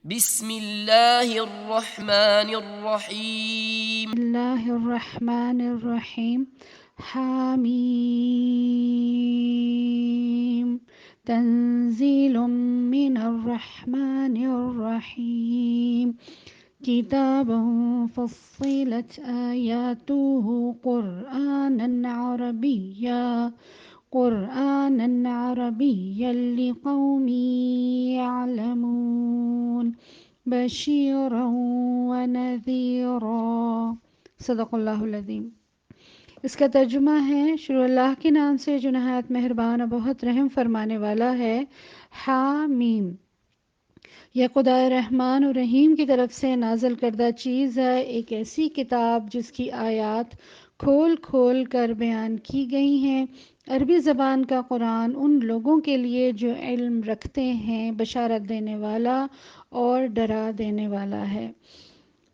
بسم اللہ الرحمن الرحیم. اللہ الرحمن الرحیم. حامیم تنزیل من الرحمن الرحیم. کتاب فصلت آیاته قرآنا عربیا لقوم يعلمون بشیرا ونذیرا. صدق اللہ العظیم. اس کا ترجمہ ہے: شروع اللہ کے نام سے جو نہایت مہربان اور بہت رحم فرمانے والا ہے. حامیم، یہ خدائے رحمان و رحیم کی طرف سے نازل کردہ چیز ہے، ایک ایسی کتاب جس کی آیات کھول کھول کر بیان کی گئی ہیں. عربی زبان کا قرآن ان لوگوں کے لیے جو علم رکھتے ہیں، بشارت دینے والا اور ڈرا دینے والا ہے.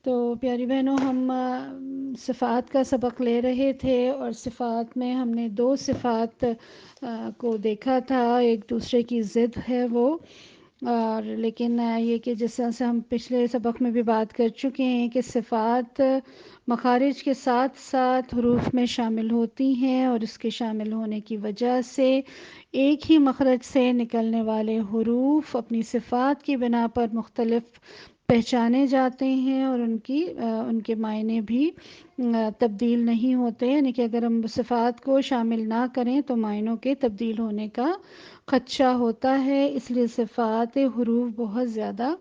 تو پیاری بہنوں، ہم صفات کا سبق لے رہے تھے اور صفات میں ہم نے دو صفات کو دیکھا تھا. ایک دوسرے کی ضد ہے وہ، اور لیکن یہ کہ جس طرح سے ہم پچھلے سبق میں بھی بات کر چکے ہیں کہ صفات مخارج کے ساتھ ساتھ حروف میں شامل ہوتی ہیں، اور اس کے شامل ہونے کی وجہ سے ایک ہی مخرج سے نکلنے والے حروف اپنی صفات کی بنا پر مختلف پہچانے جاتے ہیں، اور ان کے معنی بھی تبدیل نہیں ہوتے. یعنی کہ اگر ہم صفات کو شامل نہ کریں تو معنوں کے تبدیل ہونے کا خدشہ ہوتا ہے. اس لیے صفات حروف بہت زیادہ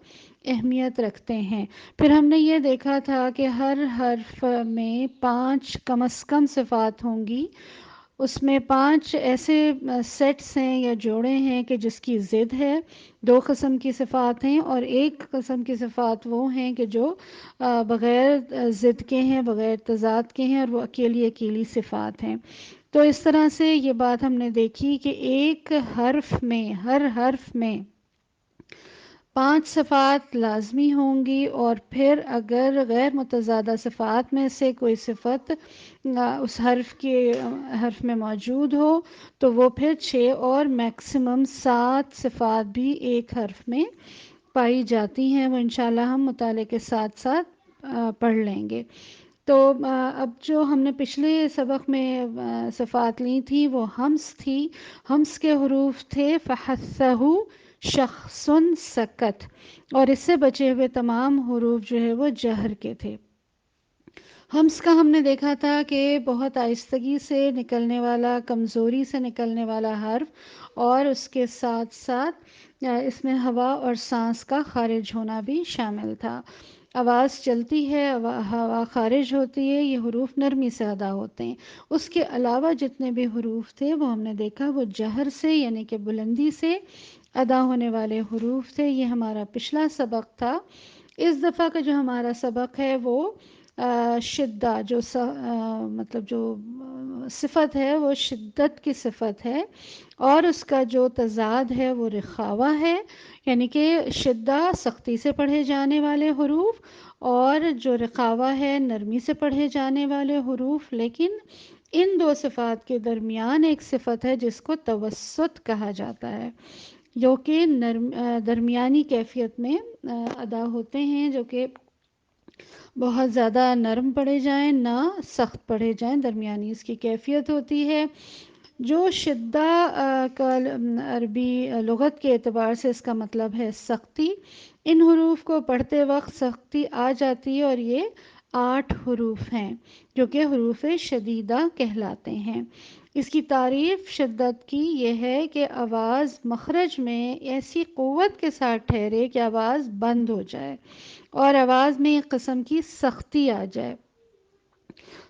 اہمیت رکھتے ہیں. پھر ہم نے یہ دیکھا تھا کہ ہر حرف میں 5 کم از کم صفات ہوں گی. اس میں 5 ایسے سیٹس ہیں یا جوڑے ہیں کہ جس کی ضد ہے. 2 قسم کی صفات ہیں، اور ایک قسم کی صفات وہ ہیں کہ جو بغیر ضد کے ہیں، بغیر تضاد کے ہیں، اور وہ اکیلی اکیلی صفات ہیں. تو اس طرح سے یہ بات ہم نے دیکھی کہ ایک حرف میں، ہر حرف میں 5 صفات لازمی ہوں گی، اور پھر اگر غیر متضادہ صفات میں سے کوئی صفت اس حرف میں موجود ہو تو وہ پھر 6 اور میکسیمم 7 صفات بھی ایک حرف میں پائی جاتی ہیں. وہ انشاءاللہ ہم مطالعے کے ساتھ ساتھ پڑھ لیں گے. تو اب جو ہم نے پچھلے سبق میں صفات لی تھی وہ ہمس تھی. ہمس کے حروف تھے فحثہ، شخص، سکت، اور اس سے بچے ہوئے تمام حروف جو ہے وہ جہر کے تھے. ہمس کا ہم نے دیکھا تھا کہ بہت آہستگی سے نکلنے والا، کمزوری سے نکلنے والا حرف، اور اس کے ساتھ ساتھ اس میں ہوا اور سانس کا خارج ہونا بھی شامل تھا. آواز چلتی ہے، ہوا خارج ہوتی ہے، یہ حروف نرمی سے ادا ہوتے ہیں. اس کے علاوہ جتنے بھی حروف تھے وہ ہم نے دیکھا وہ جہر سے، یعنی کہ بلندی سے ادا ہونے والے حروف تھے. یہ ہمارا پچھلا سبق تھا. اس دفعہ کا جو ہمارا سبق ہے وہ شدہ، مطلب جو صفت ہے وہ شدت کی صفت ہے، اور اس کا جو تضاد ہے وہ رخاوہ ہے. یعنی کہ شدہ سختی سے پڑھے جانے والے حروف، اور جو رخاوہ ہے نرمی سے پڑھے جانے والے حروف. لیکن ان دو صفات کے درمیان ایک صفت ہے جس کو توسط کہا جاتا ہے، جو کہ درمیانی کیفیت میں ادا ہوتے ہیں، جو کہ بہت زیادہ نرم پڑھے جائیں نہ سخت پڑھے جائیں، درمیانی اس کی کیفیت ہوتی ہے. جو شدہ کا عربی لغت کے اعتبار سے اس کا مطلب ہے سختی. ان حروف کو پڑھتے وقت سختی آ جاتی ہے، اور یہ 8 حروف ہیں جو کہ حروف شدیدہ کہلاتے ہیں. اس کی تعریف شدت کی یہ ہے کہ آواز مخرج میں ایسی قوت کے ساتھ ٹھہرے کہ آواز بند ہو جائے، اور آواز میں ایک قسم کی سختی آ جائے.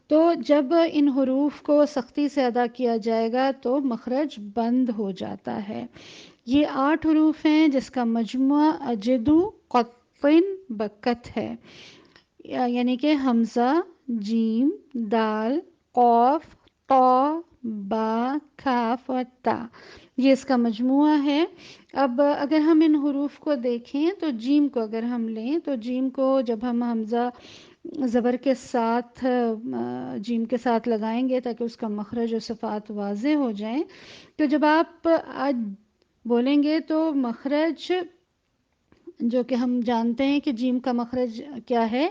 تو جب ان حروف کو سختی سے ادا کیا جائے گا تو مخرج بند ہو جاتا ہے. یہ 8 حروف ہیں جس کا مجموعہ اجدو قطن بکت ہے. یعنی کہ حمزہ، جیم، دال، قاف، طا، با، کاف اور تا، یہ اس کا مجموعہ ہے. اب اگر ہم ان حروف کو دیکھیں تو جیم کو اگر ہم لیں تو جیم کو جب ہم حمزہ زبر کے ساتھ جیم کے ساتھ لگائیں گے تاکہ اس کا مخرج و صفات واضح ہو جائیں، تو جب آپ بولیں گے تو مخرج جو کہ ہم جانتے ہیں کہ جیم کا مخرج کیا ہے،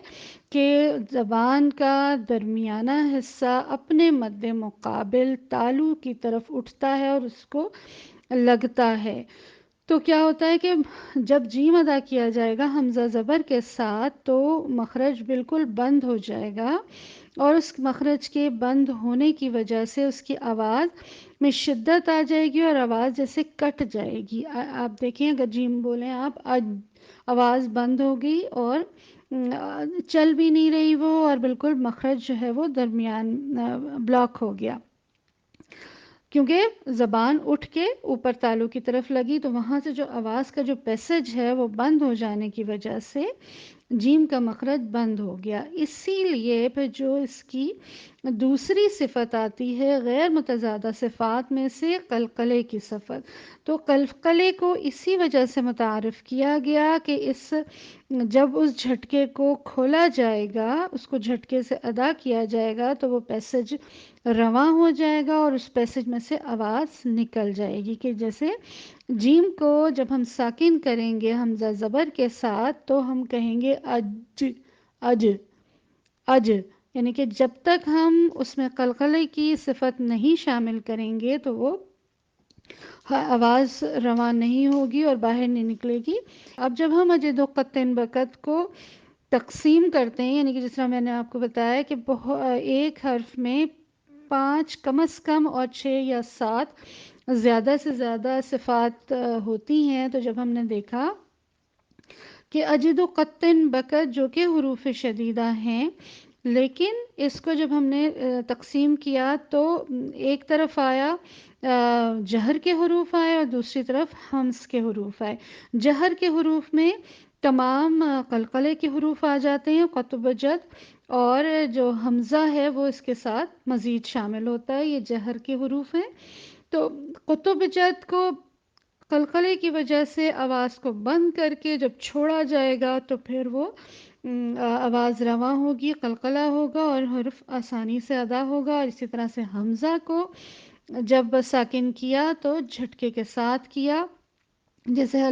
کہ زبان کا درمیانہ حصہ اپنے مد مقابل تالو کی طرف اٹھتا ہے اور اس کو لگتا ہے۔ تو کیا ہوتا ہے کہ جب جیم ادا کیا جائے گا حمزہ زبر کے ساتھ تو مخرج بالکل بند ہو جائے گا، اور اس مخرج کے بند ہونے کی وجہ سے اس کی آواز میں شدت آ جائے گی اور آواز جیسے کٹ جائے گی۔ آپ دیکھیں اگر جیم بولیں آپ، آواز بند ہو گئی اور چل بھی نہیں رہی وہ، اور بالکل مخرج جو ہے وہ درمیان بلاک ہو گیا، کیونکہ زبان اٹھ کے اوپر تالو کی طرف لگی، تو وہاں سے جو آواز کا جو پیسج ہے وہ بند ہو جانے کی وجہ سے جیم کا مخرج بند ہو گیا۔ اسی لیے پھر جو اس کی دوسری صفت آتی ہے غیر متضادہ صفات میں سے قلقلے کی صفت، تو قلقلے کو اسی وجہ سے متعارف کیا گیا کہ جب اس جھٹکے کو کھولا جائے گا، اس کو جھٹکے سے ادا کیا جائے گا تو وہ پیسج رواں ہو جائے گا اور اس پیسج میں سے آواز نکل جائے گی، کہ جیسے جیم کو جب ہم ساکن کریں گے حمزہ زبر کے ساتھ تو ہم کہیں گے اج، اج، اج، یعنی کہ جب تک ہم اس میں قلقلے کی صفت نہیں شامل کریں گے تو وہ آواز رواں نہیں ہوگی اور باہر نہیں نکلے گی۔ اب جب ہم اجد و قطن بقت کو تقسیم کرتے ہیں، یعنی کہ جس طرح میں نے آپ کو بتایا کہ ایک حرف میں 5 کم از کم اور 6 یا 7 زیادہ سے زیادہ صفات ہوتی ہیں، تو جب ہم نے دیکھا کہ اجد و قطن بقت جو کہ حروف شدیدہ ہیں، لیکن اس کو جب ہم نے تقسیم کیا تو ایک طرف آیا جہر کے حروف آئے اور دوسری طرف ہمس کے حروف آئے۔ جہر کے حروف میں تمام قلقلے کے حروف آ جاتے ہیں، قطب جد، اور جو حمزہ ہے وہ اس کے ساتھ مزید شامل ہوتا ہے، یہ جہر کے حروف ہیں۔ تو قطب جد کو قلقلے کی وجہ سے آواز کو بند کر کے جب چھوڑا جائے گا تو پھر وہ آواز رواں ہوگی، قلقلہ ہوگا اور حرف آسانی سے ادا ہوگا۔ اور اسی طرح سے حمزہ کو جب ساکن کیا تو جھٹکے کے ساتھ کیا، جیسے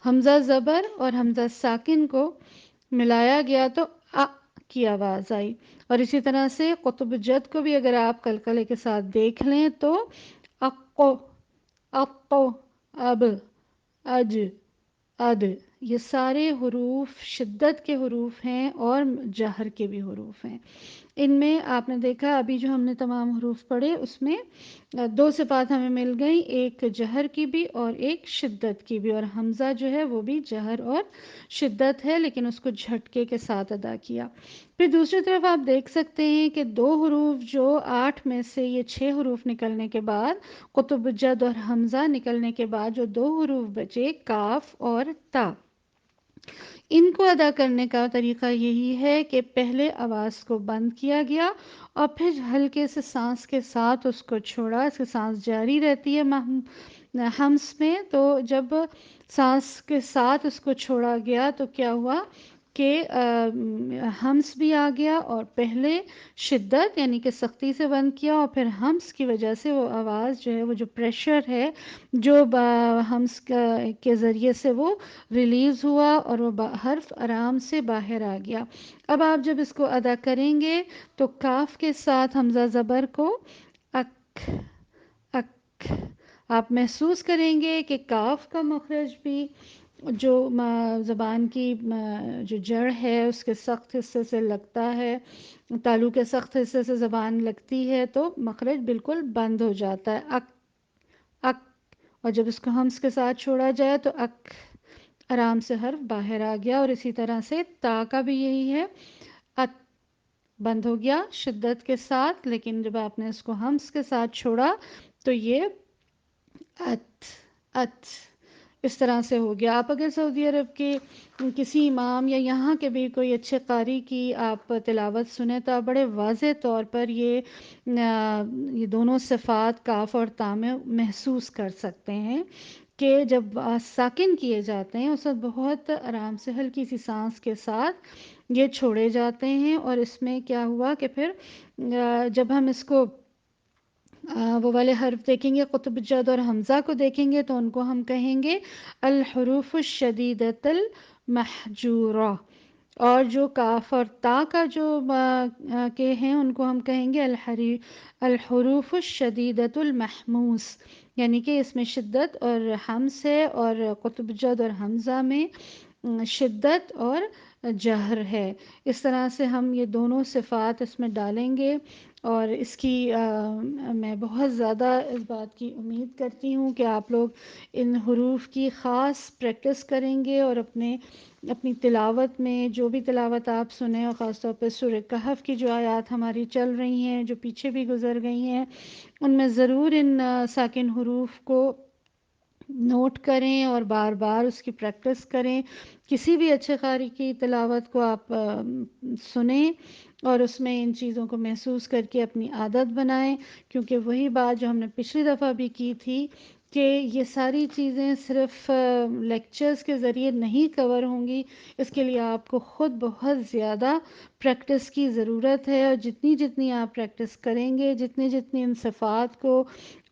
حمزہ زبر اور حمزہ ساکن کو ملایا گیا تو آ کی آواز آئی۔ اور اسی طرح سے قطب جد کو بھی اگر آپ قلقلے کے ساتھ دیکھ لیں تو اقو، اقو، اب، اج، اد، یہ سارے حروف شدت کے حروف ہیں اور جہر کے بھی حروف ہیں۔ ان میں آپ نے دیکھا ابھی جو ہم نے تمام حروف پڑھے اس میں 2 صفات ہمیں مل گئیں، ایک جہر کی بھی اور ایک شدت کی بھی، اور حمزہ جو ہے وہ بھی جہر اور شدت ہے لیکن اس کو جھٹکے کے ساتھ ادا کیا۔ پھر دوسری طرف آپ دیکھ سکتے ہیں کہ 2 حروف جو 8 میں سے یہ 6 حروف نکلنے کے بعد، قطب جد اور حمزہ نکلنے کے بعد جو 2 حروف بچے کاف اور تا، ان کو ادا کرنے کا طریقہ یہی ہے کہ پہلے آواز کو بند کیا گیا اور پھر ہلکے سے سانس کے ساتھ اس کو چھوڑا، اس کی سانس جاری رہتی ہے ہمس میں، تو جب سانس کے ساتھ اس کو چھوڑا گیا تو کیا ہوا کہ ہمس بھی آ گیا، اور پہلے شدت یعنی کہ سختی سے بند کیا اور پھر ہمس کی وجہ سے وہ آواز جو ہے، وہ جو پریشر ہے جو ہمس کے ذریعے سے وہ ریلیز ہوا اور وہ حرف آرام سے باہر آ گیا۔ اب آپ جب اس کو ادا کریں گے تو کاف کے ساتھ حمزہ زبر کو اک، اک، آپ محسوس کریں گے کہ کاف کا مخرج بھی جو زبان کی جو جڑ ہے اس کے سخت حصے سے لگتا ہے، تالو کے سخت حصے سے زبان لگتی ہے تو مخرج بالکل بند ہو جاتا ہے، اک، اک، اور جب اس کو ہمس کے ساتھ چھوڑا جائے تو اک، آرام سے حرف باہر آ گیا۔ اور اسی طرح سے تا کا بھی یہی ہے، ات، بند ہو گیا شدت کے ساتھ، لیکن جب آپ نے اس کو ہمس کے ساتھ چھوڑا تو یہ ات، ات، اس طرح سے ہو گیا۔ آپ اگر سعودی عرب کے کسی امام یا یہاں کے بھی کوئی اچھے قاری کی آپ تلاوت سنیں تو آپ بڑے واضح طور پر یہ دونوں صفات کاف اور تا میں محسوس کر سکتے ہیں کہ جب ساکن کیے جاتے ہیں اس وقت بہت آرام سے ہلکی سی سانس کے ساتھ یہ چھوڑے جاتے ہیں، اور اس میں کیا ہوا کہ پھر جب ہم اس کو وہ والے حرف دیکھیں گے قطب جد اور حمزہ کو دیکھیں گے تو ان کو ہم کہیں گے الحروف الشدیدۃ المحجورہ، اور جو کاف اور تا کا جو کے ہیں ان کو ہم کہیں گے الحروف الشدیدۃ المحموس، یعنی کہ اس میں شدت اور حمز ہے، اور قطب جد اور حمزہ میں شدت اور جہر ہے۔ اس طرح سے ہم یہ دونوں صفات اس میں ڈالیں گے، اور اس کی میں بہت زیادہ اس بات کی امید کرتی ہوں کہ آپ لوگ ان حروف کی خاص پریکٹس کریں گے، اور اپنی تلاوت میں جو بھی تلاوت آپ سنیں، اور خاص طور پہ سورہ کہف کی جو آیات ہماری چل رہی ہیں جو پیچھے بھی گزر گئی ہیں، ان میں ضرور ان ساکن حروف کو نوٹ کریں اور بار بار اس کی پریکٹس کریں۔ کسی بھی اچھے قاری کی تلاوت کو آپ سنیں اور اس میں ان چیزوں کو محسوس کر کے اپنی عادت بنائیں، کیونکہ وہی بات جو ہم نے پچھلی دفعہ بھی کی تھی کہ یہ ساری چیزیں صرف لیکچرز کے ذریعے نہیں کور ہوں گی، اس کے لیے آپ کو خود بہت زیادہ پریکٹس کی ضرورت ہے، اور جتنی جتنی آپ پریکٹس کریں گے، جتنی جتنی ان صفات کو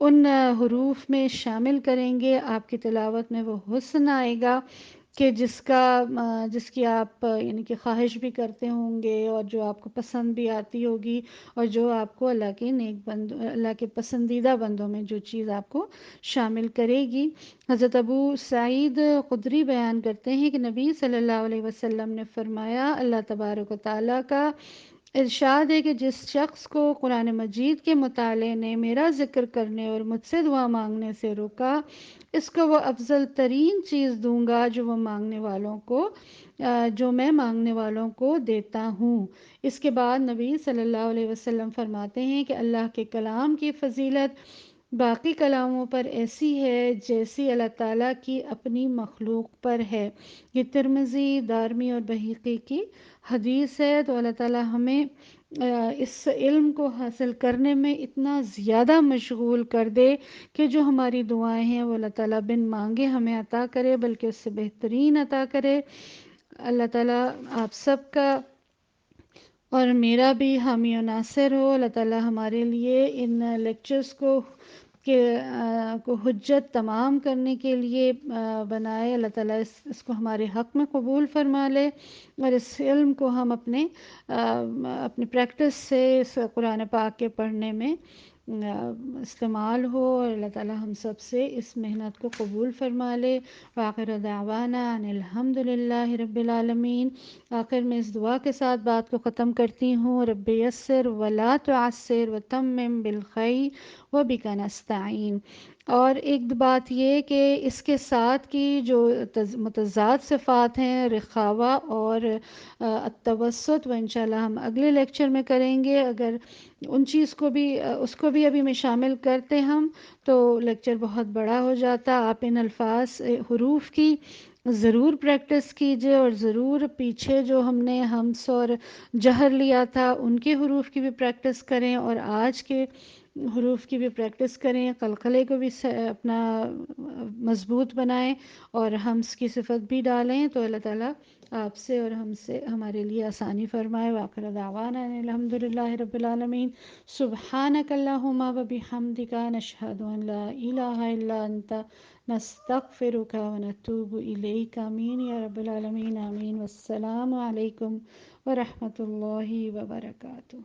ان حروف میں شامل کریں گے، آپ کی تلاوت میں وہ حسن آئے گا کہ جس کی آپ یعنی کہ خواہش بھی کرتے ہوں گے، اور جو آپ کو پسند بھی آتی ہوگی، اور جو آپ کو اللہ کے پسندیدہ بندوں میں جو چیز آپ کو شامل کرے گی۔ حضرت ابو سعید خدری بیان کرتے ہیں کہ نبی صلی اللہ علیہ وسلم نے فرمایا، اللہ تبارک و تعالیٰ کا ارشاد ہے کہ جس شخص کو قرآن مجید کے مطالعے نے میرا ذکر کرنے اور مجھ سے دعا مانگنے سے روکا، اس کو وہ افضل ترین چیز دوں گا جو میں مانگنے والوں کو دیتا ہوں۔ اس کے بعد نبی صلی اللہ علیہ وسلم فرماتے ہیں کہ اللہ کے کلام کی فضیلت باقی کلاموں پر ایسی ہے جیسی اللہ تعالیٰ کی اپنی مخلوق پر ہے۔ یہ ترمذی، دارمی اور بہقی کی حدیث ہے۔ تو اللہ تعالیٰ ہمیں اس علم کو حاصل کرنے میں اتنا زیادہ مشغول کر دے کہ جو ہماری دعائیں ہیں وہ اللہ تعالیٰ بن مانگے ہمیں عطا کرے، بلکہ اس سے بہترین عطا کرے۔ اللہ تعالیٰ آپ سب کا اور میرا بھی حامی و ناصر ہو۔ اللہ تعالیٰ ہمارے لیے ان لیکچرز کو حجت تمام کرنے کے لیے بنائے۔ اللہ تعالیٰ اس کو ہمارے حق میں قبول فرما لے، اور اس علم کو ہم اپنی پریکٹس سے اس قرآن پاک کے پڑھنے میں استعمال ہو، اور اللہ تعالیٰ ہم سب سے اس محنت کو قبول فرما لے۔ وآخر دعوانا ان الحمد للہ رب العالمین۔ آخر میں اس دعا کے ساتھ بات کو ختم کرتی ہوں، رب یسر ولا تعسر وتمم بالخیر وبک نستعین۔ اور ایک بات یہ کہ اس کے ساتھ کی جو متضاد صفات ہیں، رخاوہ اور التوسط، وہ انشاءاللہ ہم اگلے لیکچر میں کریں گے۔ اگر اس کو بھی ابھی میں شامل کرتے ہم تو لیکچر بہت بڑا ہو جاتا۔ آپ ان الفاظ حروف کی ضرور پریکٹس کیجئے، اور ضرور پیچھے جو ہم نے ہمس اور جہر لیا تھا ان کے حروف کی بھی پریکٹس کریں، اور آج کے حروف کی بھی پریکٹس کریں، قلقلے کو بھی اپنا مضبوط بنائیں، اور ہمس کی صفت بھی ڈالیں، تو اللہ تعالیٰ آپ سے اور ہمارے لیے آسانی فرمائے۔ وآخر دعوانا ان الحمد للہ رب العالمین۔ سبحانک اللہم وبحمدک، نشہد ان لا الہ الا انت، نستغفرک ونتوب الیک۔ آمین یا رب العالمین، آمین۔ والسلام علیکم ورحمۃ اللہ وبرکاتہ۔